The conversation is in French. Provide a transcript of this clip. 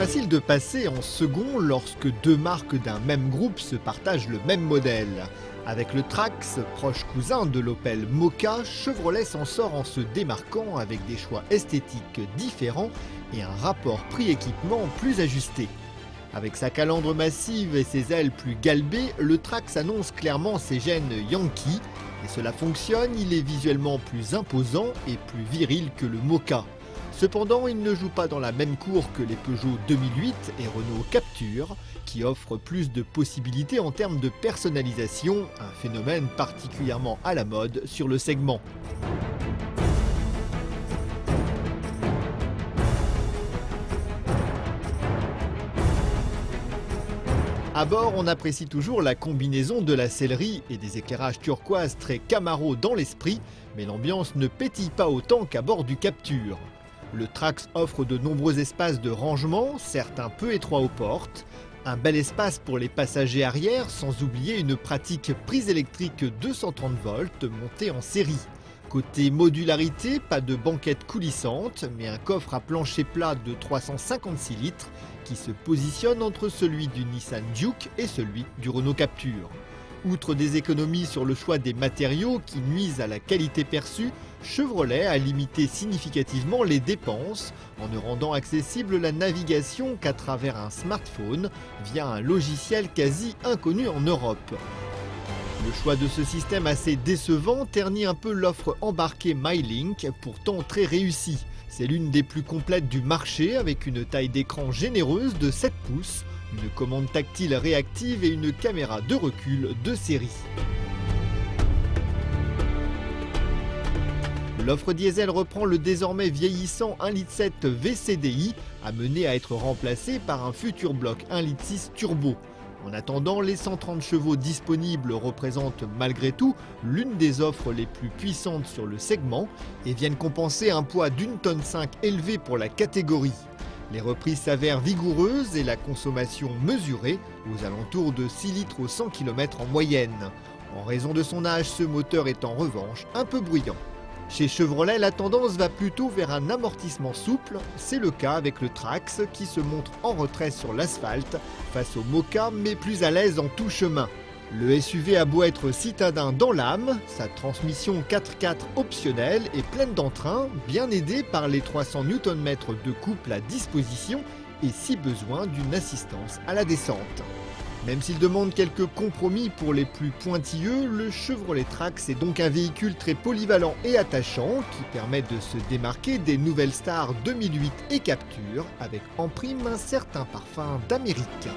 facile de passer en second lorsque deux marques d'un même groupe se partagent le même modèle. Avec le Trax, proche cousin de l'Opel Mokka, Chevrolet s'en sort en se démarquant avec des choix esthétiques différents et un rapport prix-équipement plus ajusté. Avec sa calandre massive et ses ailes plus galbées, le Trax annonce clairement ses gènes Yankee. Et cela fonctionne, il est visuellement plus imposant et plus viril que le Mokka. Cependant, il ne joue pas dans la même cour que les Peugeot 2008 et Renault Captur, qui offrent plus de possibilités en termes de personnalisation, un phénomène particulièrement à la mode sur le segment. À bord, on apprécie toujours la combinaison de la sellerie et des éclairages turquoise très Camaro dans l'esprit, mais l'ambiance ne pétille pas autant qu'à bord du Captur. Le Trax offre de nombreux espaces de rangement, certes un peu étroits aux portes, un bel espace pour les passagers arrière, sans oublier une pratique prise électrique 230 volts montée en série. Côté modularité, pas de banquette coulissante, mais un coffre à plancher plat de 356 litres qui se positionne entre celui du Nissan Juke et celui du Renault Captur. Outre des économies sur le choix des matériaux qui nuisent à la qualité perçue, Chevrolet a limité significativement les dépenses en ne rendant accessible la navigation qu'à travers un smartphone via un logiciel quasi inconnu en Europe. Le choix de ce système assez décevant ternit un peu l'offre embarquée MyLink, pourtant très réussie. C'est l'une des plus complètes du marché avec une taille d'écran généreuse de 7 pouces, une commande tactile réactive et une caméra de recul de série. L'offre diesel reprend le désormais vieillissant 1,7 litre VCDI, amené à être remplacé par un futur bloc 1,6 litre turbo. En attendant, les 130 chevaux disponibles représentent malgré tout l'une des offres les plus puissantes sur le segment et viennent compenser un poids d'1,5 tonne élevé pour la catégorie. Les reprises s'avèrent vigoureuses et la consommation mesurée, aux alentours de 6 litres au 100 km en moyenne. En raison de son âge, ce moteur est en revanche un peu bruyant. Chez Chevrolet, la tendance va plutôt vers un amortissement souple, c'est le cas avec le Trax qui se montre en retrait sur l'asphalte face au Mokka mais plus à l'aise en tout chemin. Le SUV a beau être citadin dans l'âme, sa transmission 4x4 optionnelle est pleine d'entrain, bien aidée par les 300 Nm de couple à disposition et si besoin d'une assistance à la descente. Même s'il demande quelques compromis pour les plus pointilleux, le Chevrolet Trax est donc un véhicule très polyvalent et attachant qui permet de se démarquer des nouvelles stars 2008 et Captur avec en prime un certain parfum d'Amérique.